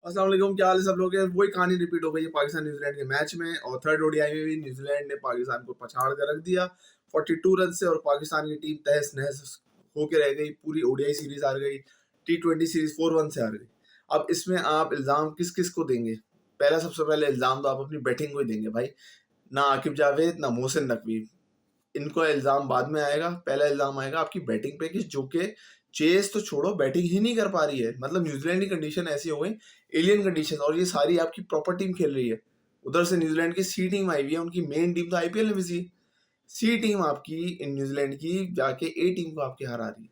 अस्सलाम वालेकुम, क्या हाल है सब लोग के। वही कहानी रिपीट हो गई है पाकिस्तान न्यूजीलैंड के मैच में, और थर्ड ओडीआई में भी न्यूजीलैंड ने पाकिस्तान को पछाड़ कर रख दिया 42 रन से, और पाकिस्तान की टीम तहस नहस होके रह गई। पूरी ओडीआई सीरीज हार गई, T20 सीरीज 4-1 से हार गई। अब इसमें आप इल्जाम किस किस को देंगे? पहला सबसे पहले इल्जाम तो आप अपनी बैटिंग को ही देंगे भाई। ना आकिब जावेद ना मोहसिन नकवी, इनका इल्जाम बाद में आएगा। पहला इल्जाम आएगा आपकी बैटिंग पे कि जो कि चेस तो छोड़ो, बैटिंग ही नहीं कर पा रही है। मतलब न्यूजीलैंड की कंडीशन ऐसी हो गई, एलियन कंडीशन, और ये सारी आपकी प्रॉपर टीम खेल रही है। उधर से न्यूजीलैंड की सी टीम आई हुई है, उनकी मेन टीम तो आईपीएल में बिजी है। सी टीम आपकी इन न्यूजीलैंड की जाके ए टीम को आपकी हरा रही है।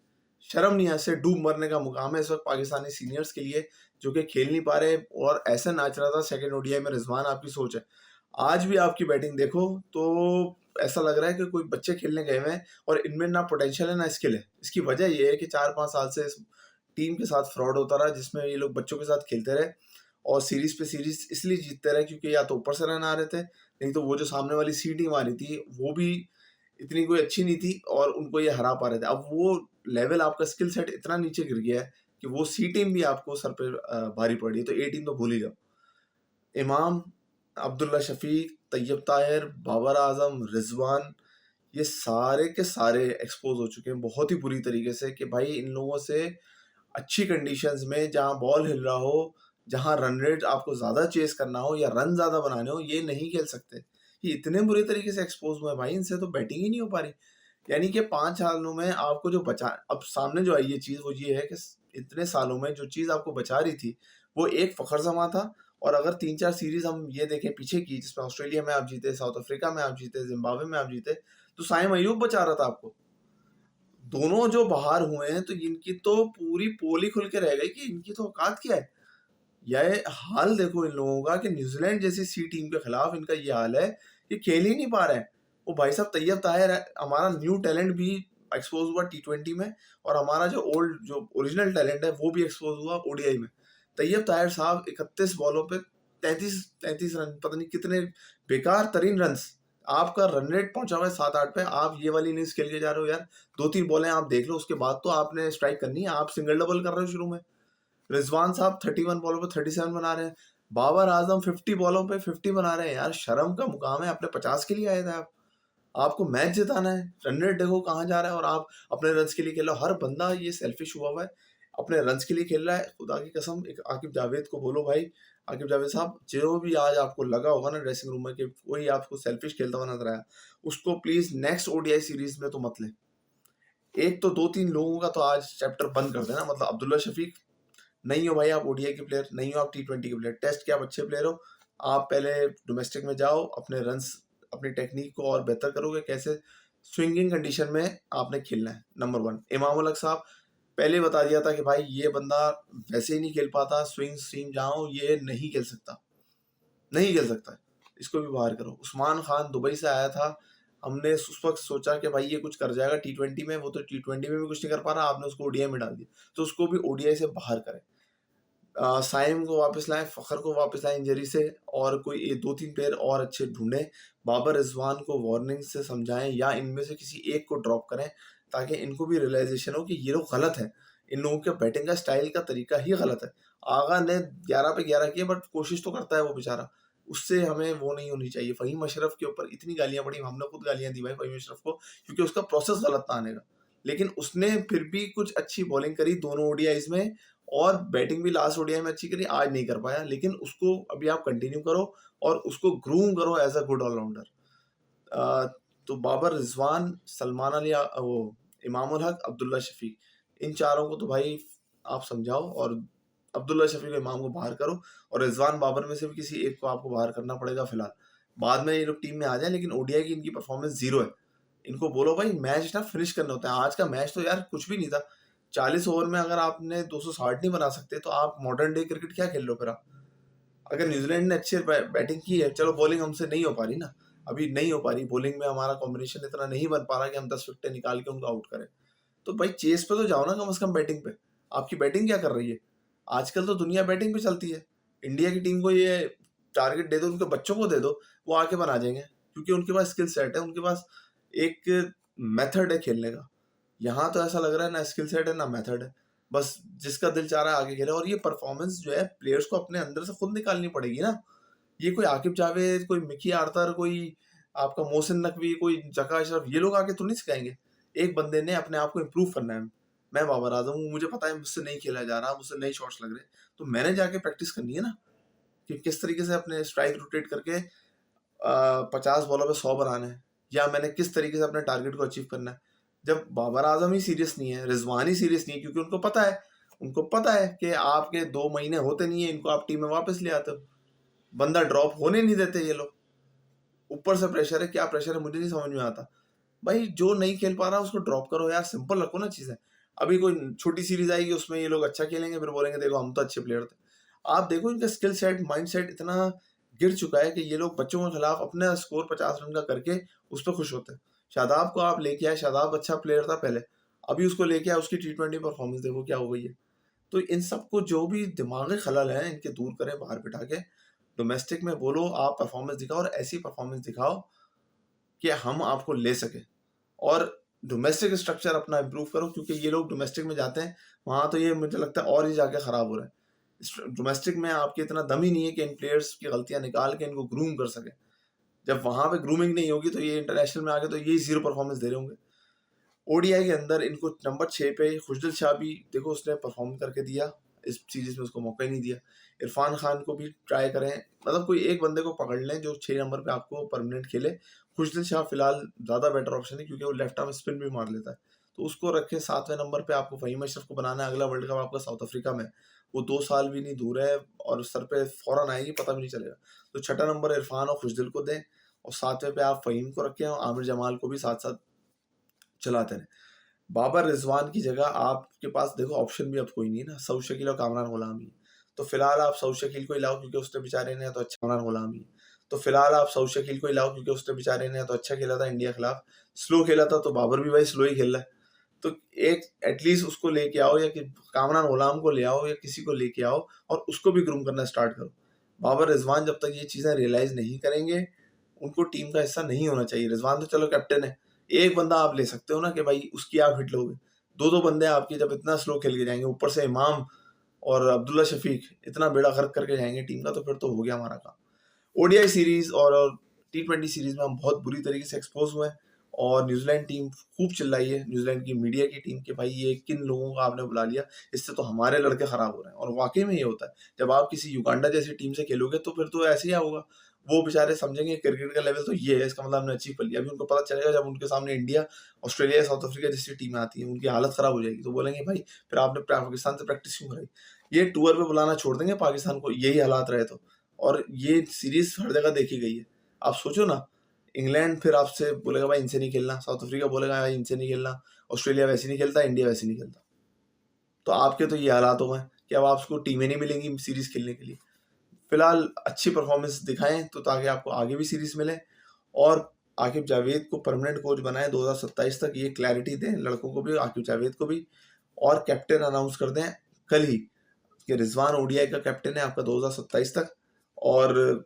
शर्म नहीं है, ऐसे डूब मरने का मुकाम है इस वक्त पाकिस्तानी सीनियर्स के लिए, जो कि खेल नहीं पा रहे। और ऐसा नाच रहा था सेकंड ओडीआई में रिजवान, आपकी सोच है। आज भी आपकी बैटिंग देखो तो ऐसा लग रहा है कि कोई बच्चे खेलने गए हुए हैं, और इनमें ना पोटेंशियल है ना स्किल है। इसकी वजह यह है कि 4-5 साल से इस टीम के साथ फ्रॉड होता रहा, जिसमें ये लोग बच्चों के साथ खेलते रहे और सीरीज पे सीरीज इसलिए जीतते रहे क्योंकि या तो ऊपर से रन आ रहे थे, नहीं तो वो जो सामने वाली सी टीम आ रही थी वो भी इतनी कोई अच्छी नहीं थी और उनको ये हरा पा रहे थे। अब वो लेवल, आपका स्किल सेट इतना नीचे गिर गया है कि वो सी टीम भी आपको सर पे भारी पड़ रही है, तो ए टीम तो भूल ही जाओ। इमाम, अब्दुल्ला शफीक, तैयब ताहिर, बाबर आजम, रिजवान, ये सारे के सारे एक्सपोज हो चुके हैं बहुत ही बुरी तरीके से कि भाई इन लोगों से अच्छी कंडीशंस में जहां बॉल हिल रहा हो, जहां रन रेट आपको ज़्यादा चेस करना हो या रन ज़्यादा बनाने हो, ये नहीं खेल सकते। ये इतने बुरे तरीके से एक्सपोज हुए भाई, इनसे तो बैटिंग ही नहीं हो पा रही। यानी कि 5 सालों में आपको जो बचा, अब सामने जो आई ये चीज़ वो ये है कि इतने सालों में जो चीज़ आपको बचा रही थी वो एक फ़खर जमा था। और अगर 3-4 सीरीज़ हम ये देखें पीछे की, जिसमें ऑस्ट्रेलिया में आप जीते, साउथ अफ्रीका में आप जीते, जिम्बाब्वे में आप जीते, तो साइम अयूब बचा रहा था आपको। दोनों जो बाहर हुए हैं तो इनकी तो पूरी पोल ही खुल के रह गई कि इनकी तो औकात क्या है। यह हाल देखो इन लोगों का कि न्यूजीलैंड जैसी सी टीम के खिलाफ इनका ये हाल है कि खेल ही नहीं पा रहे हैं। वो भाई साहब तैयब ताहिर है, हमारा न्यू टैलेंट भी एक्सपोज हुआ T20 में, और हमारा जो ओल्ड जो ओरिजिनल टैलेंट है वो भी एक्सपोज हुआ ओडीआई में। तैयब ताहिर साहब 31 बॉलों पे 33 रन, पता नहीं कितने बेकार तरीन रन। आपका रन रेट पहुंचा हुआ है 7-8 पे, आप ये वाली इनिंग्स खेल के जा रहे हो यार। 2-3 बॉलें आप देख लो, उसके बाद तो आपने स्ट्राइक करनी है। आप सिंगल डबल कर रहे हो शुरू में। रिजवान साहब 31 बॉलों पे 37 बना रहे हैं। बाबर आजम 50 बॉलों पे 50 बना रहे हैं। यार शर्म का मुकाम है, अपने 50 के लिए आए थे आप। आपको मैच जिताना है, रन रेट देखो कहाँ जा रहा है, और आप अपने रन्स के लिए खेल रहे हो। हर बंदा ये सेल्फिश हुआ हुआ है, अपने रन्स के लिए खेल रहा है। खुदा की कसम, एक आकिब जावेद को बोलो भाई, आकिब जावेद साहब, जो भी आज आपको लगा होगा ना ड्रेसिंग रूम में कि कोई आपको सेल्फिश खेलता हुआ नजर आया, उसको प्लीज नेक्स्ट ओडीआई सीरीज में तो मत ले। एक तो 2-3 लोगों का तो आज चैप्टर बंद कर देना। मतलब अब्दुल्ला शफीक, नहीं हो भाई आप ओडीआई के प्लेयर, नहीं हो आप T20 के प्लेयर। टेस्ट के आप अच्छे प्लेयर हो, आप पहले डोमेस्टिक में जाओ, अपने रन्स, अपनी टेक्निक को और बेहतर करोगे। कैसे स्विंगिंग कंडीशन में आपने खेलना है, नंबर 1। इमाम उल हक साहब, पहले बता दिया था कि भाई ये बंदा वैसे ही नहीं खेल पाता, स्विंग स्ट्रीम जाओ, ये नहीं खेल सकता, नहीं खेल सकता, इसको भी बाहर करो। उस्मान खान दुबई से आया था, हमने उस वक्त सोचा कि भाई ये कुछ कर जाएगा T20 में, वो तो T20 में भी कुछ नहीं कर पा रहा, आपने उसको ओडीआई में डाल दिया, तो उसको भी ओडीआई से बाहर करें। साइम को वापस लाएं, फ़खर को वापस लाएं इंजरी से, और कोई ये 2-3 प्लेयर और अच्छे ढूंढें। बाबर रिजवान को वार्निंग से समझाएं या इनमें से किसी एक को ड्रॉप करें, ताकि इनको भी रियलाइजेशन हो कि ये लोग गलत है। इन लोगों के बैटिंग का स्टाइल का तरीका ही गलत है। आगा ने 11 पे 11 किए, बट कोशिश तो करता है वो बेचारा, उससे हमें वो नहीं होनी चाहिए। फ़हीम अशरफ के ऊपर इतनी गालियां पड़ी, हमने खुद गालियां दी भाई फ़हीम अशरफ को, क्योंकि उसका प्रोसेस गलत था आने का। लेकिन उसने फिर भी कुछ अच्छी बॉलिंग करी दोनों ओडीआईज में, और बैटिंग भी लास्ट ओडीआई में अच्छी करी, आज नहीं कर पाया। लेकिन उसको अभी आप कंटिन्यू करो और उसको ग्रूम करो एज अ गुड ऑलराउंडर। तो बाबर, रिजवान, सलमान अली, वो इमाम उल हक, अब्दुल्ला शफीक, इन चारों को तो भाई आप समझाओ, और अब्दुल्ला शफीक और इमाम को बाहर करो, और रिजवान बाबर में से भी किसी एक को आपको बाहर करना पड़ेगा फिलहाल। बाद में ये लोग टीम में आ जाए, लेकिन ओडीआई की इनकी परफॉर्मेंस जीरो है। इनको बोलो भाई मैच ना फिनिश करना होता है। आज का मैच तो यार कुछ भी नहीं था। 40 ओवर में अगर आपने 260 नहीं बना सकते, तो आप मॉडर्न डे क्रिकेट क्या खेल रहे हो फिर आप? अगर न्यूजीलैंड ने अच्छी बैटिंग की है, चलो बॉलिंग हमसे नहीं हो पा रही ना, अभी नहीं हो पा रही बॉलिंग में, हमारा कॉम्बिनेशन इतना नहीं बन पा रहा कि हम 10 विकेटें निकाल के उनको आउट करें, तो भाई चेस पे तो जाओ ना कम से कम बैटिंग पे। आपकी बैटिंग क्या कर रही है? आजकल तो दुनिया बैटिंग पे चलती है। इंडिया की टीम को ये टारगेट दे दो, उनके बच्चों को दे दो, वो आके बना जाएंगे, क्योंकि उनके पास स्किल सेट है, उनके पास एक मेथड है खेलने का। यहाँ तो ऐसा लग रहा है ना स्किल सेट है ना मेथड है। बस जिसका दिल चाह रहा है आगे खेले। और ये परफॉर्मेंस जो है प्लेयर्स को अपने अंदर से खुद निकालनी पड़ेगी ना। ये कोई आकिब जावेद, कोई मिकी आर्थर, कोई आपका मोहसिन नकवी, कोई जका अशरफ, ये लोग आके तो नहीं सिखाएंगे। एक बंदे ने अपने आप को इम्प्रूव करना है। मैं बाबर आजम हूँ, मुझे पता है मुझसे नहीं खेला जा रहा, मुझसे नए शॉट्स लग रहे, तो मैंने जाके प्रैक्टिस करनी है ना कि किस तरीके से अपने स्ट्राइक रोटेट करके 50 बॉलों पे 100 बनाने हैं, या मैंने किस तरीके से अपने टारगेट को अचीव करना है। जब बाबर आजम ही सीरियस नहीं है, रिजवान ही सीरियस नहीं है, क्योंकि उनको पता है कि आपके 2 महीने होते नहीं है, इनको आप टीम में वापस ले आते हो, बंदा ड्रॉप होने नहीं देते ये लोग। ऊपर से प्रेशर है, क्या प्रेशर है मुझे नहीं समझ में आता। भाई जो नहीं खेल पा रहा उसको ड्रॉप करो यार, सिंपल रखो ना चीजें। अभी कोई छोटी सीरीज आएगी उसमें ये लोग अच्छा खेलेंगे, फिर बोलेंगे देखो हम तो अच्छे प्लेयर थे। आप देखो इनका स्किल सेट, माइंड सेट इतना गिर चुका है कि ये लोग बच्चों के खिलाफ अपना स्कोर 50 रन का करके उस पर खुश होते हैं। शादाब को आप लेके आए, शादाब अच्छा प्लेयर था पहले, अभी उसको लेके आए, उसकी T20 परफॉर्मेंस देखो क्या हो गई है। तो इन सबको जो भी दिमागी खलल है इनके दूर करें बाहर बिठा के, डोमेस्टिक में बोलो आप परफॉर्मेंस दिखाओ, और ऐसी परफॉर्मेंस दिखाओ कि हम आपको ले सके। और डोमेस्टिक स्ट्रक्चर अपना इम्प्रूव करो, क्योंकि ये लोग डोमेस्टिक में जाते हैं वहां तो ये मुझे लगता है और ही जाके खराब हो रहा है। डोमेस्टिक में आपके इतना दम ही नहीं है कि इन प्लेयर्स की गलतियां निकाल के इनको ग्रूम कर सके। जब वहां पे ग्रूमिंग नहीं होगी तो ये इंटरनेशनल में आके तो यही जीरो परफॉर्मेंस दे रहे होंगे। ओडीआई के अंदर इनको नंबर 6 पे खुशदिल शाह भी देखो उसने परफॉर्म करके दिया, इस सीरीज में उसको मौका ही नहीं दिया। इरफान खान को भी ट्राई करें, मतलब कोई एक बंदे को पकड़ लें जो 6 नंबर पे आपको परमानेंट खेले। खुशदिल शाह फिलहाल ज़्यादा बेटर ऑप्शन है, क्योंकि वो लेफ्ट आर्म स्पिन भी मार लेता है, तो उसको रखें 7वें नंबर पे। आपको फ़हीम अशरफ को बनाना है, अगला वर्ल्ड कप आपका साउथ अफ्रीका में, वो 2 साल भी नहीं दूर है और सर पे फ़ौरन आएगी, पता भी नहीं चलेगा। तो छठा नंबर इरफान और खुशदिल को दें, और 7वें पे आप फ़हीम को रखें और आमिर जमाल को भी साथ साथ चलाते रहें। बाबर रिजवान की जगह आपके पास देखो ऑप्शन भी अब कोई नहीं है ना, सऊद शकील और कामरान गुलाम ही। तो फिलहाल आप सऊद शकील को ही लाओ, क्योंकि उसने बेचारे ने तो अच्छा, कामरान गुलाम ही। तो फिलहाल आप सऊद शकील को ही लाओ, क्योंकि उसने बेचारे ने तो अच्छा खेला था इंडिया के खिलाफ। स्लो खेला था तो बाबर भी भाई स्लो ही खेल रहा है, तो एक एटलीस्ट उसको लेके आओ, या कि कामरान गुलाम को ले आओ, या किसी को लेके आओ और उसको भी ग्रूम करना स्टार्ट करो। बाबर रिजवान जब तक ये चीज़ें रियलाइज नहीं करेंगे, उनको टीम का हिस्सा नहीं होना चाहिए। रिजवान तो चलो कैप्टन है, एक बंदा आप ले सकते हो ना कि भाई उसकी आप हिट लोगे। 2-2 बंदे आपके जब इतना स्लो खेल के जाएंगे, ऊपर से इमाम और अब्दुल्ला शफीक इतना बेड़ा गर्क करके जाएंगे टीम का, तो फिर तो हो गया हमारा काम। ओडीआई सीरीज और T20 सीरीज में हम बहुत बुरी तरीके से एक्सपोज हुए हैं, और न्यूजीलैंड टीम खूब चिल्लाई है, न्यूजीलैंड की मीडिया की टीम, कि भाई ये किन लोगों को आपने बुला लिया, इससे तो हमारे लड़के खराब हो रहे हैं। और वाकई में ये होता है, जब आप किसी युगांडा जैसी टीम से खेलोगे तो फिर तो ऐसे ही होगा। वो बेचारे समझेंगे क्रिकेट का लेवल तो ये है, इसका मतलब हमने अचीव कर लिया। अभी उनको पता चलेगा जब उनके सामने इंडिया, ऑस्ट्रेलिया, साउथ अफ्रीका जैसी टीमें आती हैं, उनकी हालत खराब हो जाएगी, तो बोलेंगे भाई फिर आपने पाकिस्तान से प्रैक्टिस क्यों कराई। ये टूर पे बुलाना छोड़ देंगे पाकिस्तान को, यही हालात रहे तो। और ये सीरीज हर जगह देखी गई है। आप सोचो ना, इंग्लैंड फिर आपसे बोलेगा भाई इनसे नहीं खेलना, साउथ अफ्रीका बोलेगा भाई इनसे नहीं खेलना, ऑस्ट्रेलिया वैसे नहीं खेलता, इंडिया वैसे नहीं खेलता। तो आपके तो ये हालात हो गए कि अब आपको टीमें नहीं मिलेंगी सीरीज खेलने के लिए। फिलहाल अच्छी परफॉर्मेंस दिखाएं तो ताकि आपको आगे भी सीरीज मिले, और आकिब जावेद को परमानेंट कोच बनाएं 2027 तक, ये क्लैरिटी दें लड़कों को भी, आकिब जावेद को भी। और कैप्टन अनाउंस कर दें कल ही कि रिजवान ओडीआई का कैप्टन है आपका 2027 तक, और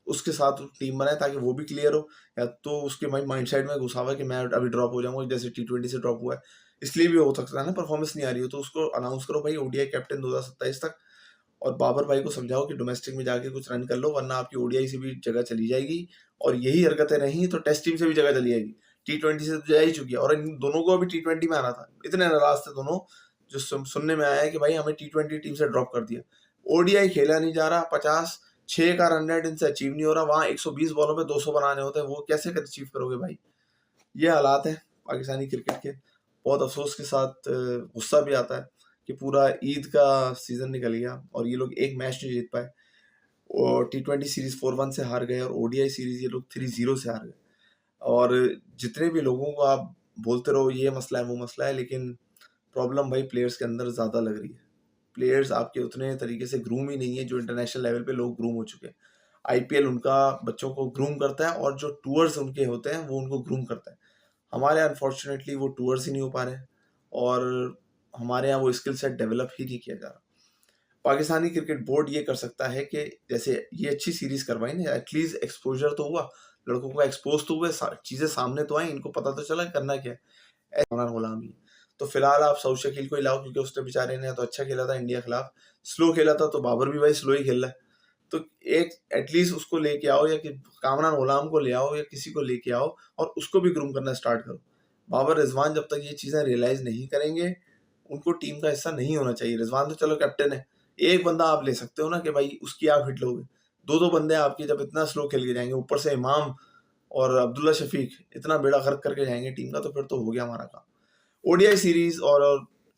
उसके साथ टीम बनाए ताकि वो भी क्लियर हो, या तो उसके माइंड साइड में घुसा हुआ है कि मैं अभी ड्रॉप हो जाऊंगा, जैसे T20 से ड्रॉप हुआ है, इसलिए भी हो सकता है ना परफॉर्मेंस नहीं आ रही हो, तो उसको अनाउंस करो भाई ओडीआई कैप्टन 2027 तक। और बाबर भाई को समझाओ कि डोमेस्टिक में जाके कुछ रन कर लो, वरना आपकी ओडीआई से भी जगह चली जाएगी, और यही हरकतें रही तो टेस्ट टीम से भी जगह चली जाएगी। T20 से तो जा ही चुकी है, और इन दोनों को अभी T20 में आना था, इतने नाराज थे दोनों, जो सुनने में आया है कि भाई हमें T20 टीम से ड्रॉप कर दिया। ओडीआई खेला नहीं जा रहा, 56 का रन रेट इनसे अचीव नहीं हो रहा, वहां 120 बॉलों पे 200 बनाने होते हैं, वो कैसे अचीव करोगे भाई। ये हालात हैं पाकिस्तानी क्रिकेट के। बहुत अफसोस के साथ गुस्सा भी आता है कि पूरा ईद का सीजन निकल गया और ये लोग एक मैच नहीं जीत पाए, और T20 सीरीज 4-1 से हार गए, और ओडीआई सीरीज ये लोग 3-0 से हार गए। और जितने भी लोगों को आप बोलते रहो ये मसला है वो मसला है, लेकिन प्रॉब्लम भाई प्लेयर्स के अंदर ज़्यादा लग रही है। प्लेयर्स आपके उतने तरीके से ग्रूम ही नहीं है जो इंटरनेशनल लेवल पे लोग ग्रूम हो चुके हैं। आईपीएल उनका बच्चों को ग्रूम करता है, और जो टूर्स उनके होते हैं वो उनको ग्रूम करता है। हमारे यहाँ अनफॉर्चुनेटली वो टूर्स ही नहीं हो पा रहे हैं, और हमारे यहाँ वो स्किल सेट डेवलप ही नहीं किया जा रहा। पाकिस्तानी क्रिकेट बोर्ड ये कर सकता है कि जैसे ये अच्छी सीरीज करवाई ना, एटलीस्ट एक्सपोजर तो हुआ, लड़कों को एक्सपोज तो हुए, चीज़ें सामने तो आई, इनको पता तो चला करना क्या है। ऐसा होना गुलामी। तो फिलहाल आप सऊद शकील को ही लाओ, क्योंकि उसने बेचारे ने तो अच्छा खेला था इंडिया के खिलाफ, स्लो खेला था, तो बाबर भी भाई स्लो ही खेल रहा है। तो एक एटलीस्ट उसको लेके आओ, या कि कामरान गुलाम को ले आओ, या किसी को लेके आओ और उसको भी ग्रूम करना स्टार्ट करो। बाबर रिजवान जब तक ये चीज़ें रियलाइज नहीं करेंगे, उनको टीम का हिस्सा नहीं होना चाहिए। रिजवान तो चलो कैप्टन है, एक बंदा आप ले सकते हो ना कि भाई उसकी आप हिट लोगे। दो बंदे आपके जब इतना स्लो खेल के जाएंगे, ऊपर से इमाम और अब्दुल्ला शफीक इतना बेड़ा गर्क करके जाएंगे टीम का, तो फिर तो हो गया हमारा काम। ओडीआई सीरीज और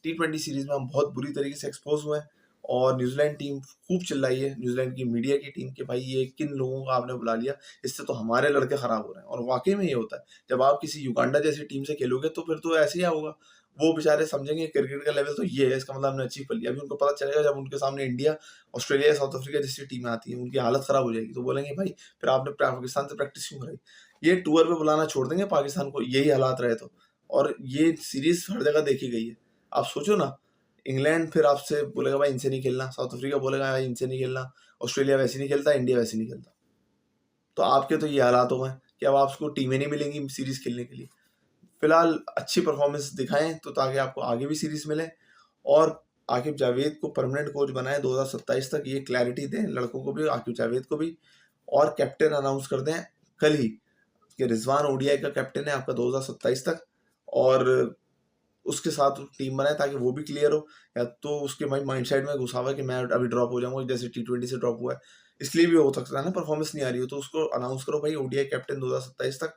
T20 सीरीज में हम बहुत बुरी तरीके से एक्सपोज हुए हैं, और न्यूजीलैंड टीम खूब चिल्लाई है, न्यूजीलैंड की मीडिया की टीम, कि भाई ये किन लोगों को आपने बुला लिया, इससे तो हमारे लड़के खराब हो रहे हैं। और वाकई में ये होता है, जब आप किसी युगांडा जैसी टीम से खेलोगे तो फिर तो ऐसे ही होगा। वो बेचारे समझेंगे क्रिकेट का लेवल तो ये है, इसका मतलब हमने अचीव कर लिया। अभी उनको पता चलेगा जब उनके सामने इंडिया, ऑस्ट्रेलिया, साउथ अफ्रीका जैसी टीमें आती हैं, उनकी हालत खराब हो जाएगी, तो बोलेंगे भाई फिर आपने पाकिस्तान से प्रैक्टिस क्यों कराई। ये टूर पे बुलाना छोड़ देंगे पाकिस्तान को, यही हालात रहे तो। और ये सीरीज हर जगह देखी गई है। आप सोचो ना, इंग्लैंड फिर आपसे बोलेगा भाई इनसे नहीं खेलना, साउथ अफ्रीका बोलेगा भाई इनसे नहीं खेलना, ऑस्ट्रेलिया वैसे नहीं खेलता, इंडिया वैसे नहीं खेलता। तो आपके तो ये हालात हो गए कि अब आपको टीमें नहीं मिलेंगी सीरीज खेलने के लिए। फिलहाल अच्छी परफॉर्मेंस दिखाएं तो ताकि आपको आगे भी सीरीज मिले, और आकिब जावेद को परमानेंट कोच बनाए 2027 तक, ये क्लैरिटी दें लड़कों को भी, आकिब जावेद को भी। और कैप्टन अनाउंस कर दें कल ही कि रिजवान ओडीआई का कैप्टन है आपका 2027 तक, और उसके साथ टीम बनाए ताकि वो भी क्लियर हो। या तो उसके माइंड सेट में घुसा हुआ है कि मैं अभी ड्रॉप हो जाऊंगा, जैसे T20 से ड्रॉप हुआ है, इसलिए भी हो सकता है ना परफॉर्मेंस नहीं आ रही हो, तो उसको अनाउंस करो भाई ओडीआई कैप्टन 2027 तक।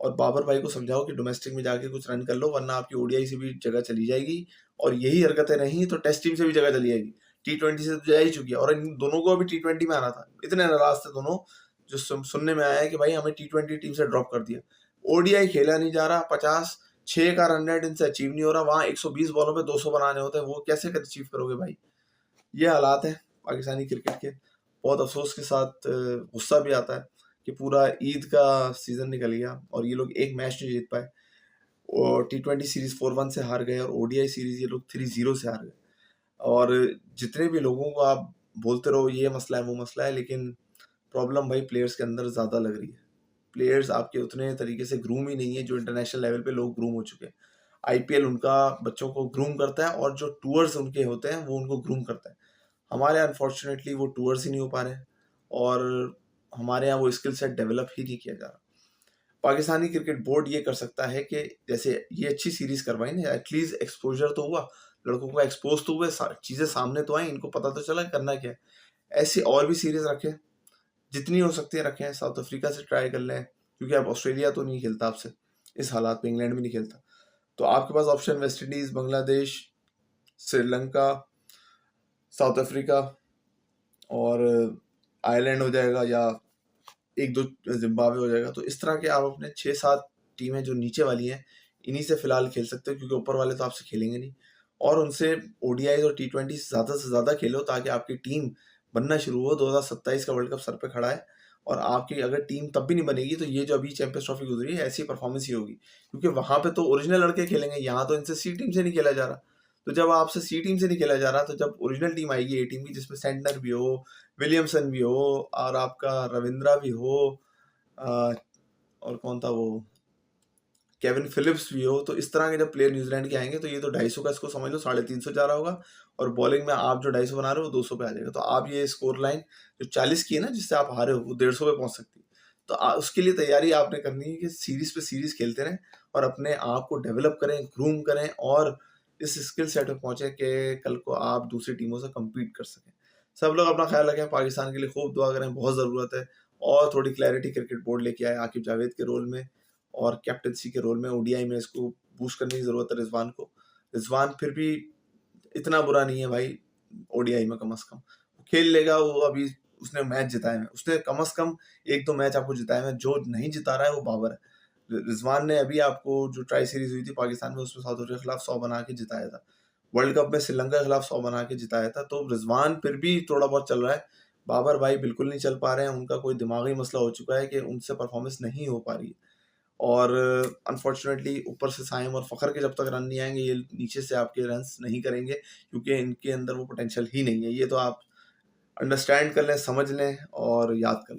और बाबर भाई को समझाओ कि डोमेस्टिक में जाके कुछ रन कर लो, वरना आपकी ओडीआई से भी जगह चली जाएगी, और यही हरकतें रही तो टेस्ट टीम से भी जगह चली जाएगी। T20 से तो जा ही चुकी है, और इन दोनों को अभी T20 में आना था। इतने नाराज थे दोनों, जो सुनने में आया है कि भाई हमें T20 टीम से ड्रॉप कर दिया। ओडीआई खेला नहीं जा रहा, 56 का रन रेट इनसे अचीव नहीं हो रहा, वहां 120 बॉलों पे 200 बनाने होते हैं, वो कैसे अचीव करोगे भाई। ये हालात है पाकिस्तानी क्रिकेट के। बहुत अफसोस के साथ गुस्सा भी आता है कि पूरा ईद का सीजन निकल गया और ये लोग एक मैच नहीं जीत पाए, और T20 सीरीज 4-1 से हार गए, और ओडीआई सीरीज ये लोग 3-0 से हार गए। और जितने भी लोगों को आप बोलते रहो ये मसला है वो मसला है, लेकिन प्रॉब्लम भाई प्लेयर्स के अंदर ज़्यादा लग रही है। प्लेयर्स आपके उतने तरीके से ग्रूम ही नहीं है जो इंटरनेशनल लेवल पे लोग ग्रूम हो चुके हैं। आईपीएल उनका बच्चों को ग्रूम करता है, और जो टूर्स उनके होते हैं वो उनको ग्रूम करता है। हमारे यहाँ अनफॉर्चुनेटली वो टूर्स ही नहीं हो पा रहे हैं, और हमारे यहाँ वो स्किल सेट डेवलप ही नहीं किया जा रहा। पाकिस्तानी क्रिकेट बोर्ड ये कर सकता है कि जैसे ये अच्छी सीरीज करवाई ना, एटलीस्ट एक्सपोजर तो हुआ, लड़कों को एक्सपोज तो हुए, चीज़ें सामने तो आई, इनको पता तो चला करना क्या है। ऐसी और भी सीरीज रखें, जितनी हो सकती है रखें। साउथ अफ्रीका से ट्राई कर लें, क्योंकि अब ऑस्ट्रेलिया तो नहीं खेलता आपसे इस हालात में, इंग्लैंड भी नहीं खेलता, तो आपके पास option West Indies, Bangladesh, Sri Lanka, South Africa और आयरलैंड हो जाएगा, या एक दो जिम्बाब्वे हो जाएगा। तो इस तरह के आप अपने 6-7 टीमें जो नीचे वाली हैं, इन्हीं से फिलहाल खेल सकते हो, क्योंकि ऊपर वाले तो आपसे खेलेंगे नहीं। और उनसे ओडीआई और T20 से ज़्यादा खेलो, ताकि आपकी टीम बनना शुरू हो। 2027 का वर्ल्ड कप सर पे खड़ा है, और आपकी अगर टीम तब भी नहीं बनेगी तो ये जो अभी चैंपियंस ट्रॉफी गुजरी है ऐसी परफॉर्मेंस ही होगी, क्योंकि वहाँ पे तो ओरिजिनल लड़के खेलेंगे, यहाँ तो इनसे सी टीम से नहीं खेला जा रहा। तो जब आपसे सी टीम से नहीं खेला जा रहा, तो जब ओरिजिनल टीम आएगी ए टीम की, जिसमें सेंटनर भी हो, विलियमसन भी हो, और आपका रविंद्रा भी हो, और कौन था वो, केविन फिलिप्स भी हो, तो इस तरह के जब प्लेयर न्यूजीलैंड के आएंगे, तो ये तो 250 का इसको समझ लो 350 जा रहा होगा, और बॉलिंग में आप जो 250 बना रहे हो वो 200 पे आ जाएगा। तो आप ये स्कोर लाइन जो 40 की है ना, जिससे आप हारे हो, वो 150 पे पहुंच सकती है। तो उसके लिए तैयारी आपने करनी है कि सीरीज पे सीरीज खेलते रहें, और अपने आप को डेवलप करें, ग्रूम करें, और इस स्किल सेट पे पहुंचे कि कल को आप दूसरी टीमों से कम्पीट कर सकें। सब लोग अपना ख्याल रखें, पाकिस्तान के लिए खूब दुआ करें, बहुत ज़रूरत है। और थोड़ी क्लैरिटी क्रिकेट बोर्ड लेके आए आकिब जावेद के रोल में, और कैप्टनसी के रोल में ओडीआई में इसको बूस्ट करने की ज़रूरत है रिजवान को। रिजवान फिर भी इतना बुरा नहीं है भाई, ओडीआई में कम से कम वो खेल लेगा। वो अभी उसने मैच जिताए हैं, उसने कम से कम 1-2 मैच आपको जिताए हैं। जो नहीं जिता रहा है वो बाबर है। रिजवान ने अभी आपको जो ट्राई सीरीज हुई थी पाकिस्तान में, उसमें साउथ अफ्रीका के खिलाफ 100 बना के जिताया था। वर्ल्ड कप में श्रीलंका के खिलाफ 100 बना के जिताया था। तो रिजवान फिर भी थोड़ा बहुत चल रहा है, बाबर भाई बिल्कुल नहीं चल पा रहे हैं। उनका कोई दिमागी मसला हो चुका है कि उनसे परफॉर्मेंस नहीं हो पा रही है, और अनफॉर्चुनेटली ऊपर से साइम और फ़खर के जब तक रन नहीं आएंगे, ये नीचे से आपके रन्स नहीं करेंगे, क्योंकि इनके अंदर वो पोटेंशियल ही नहीं है। ये तो आप अंडरस्टैंड कर लें, समझ लें और याद कर लें।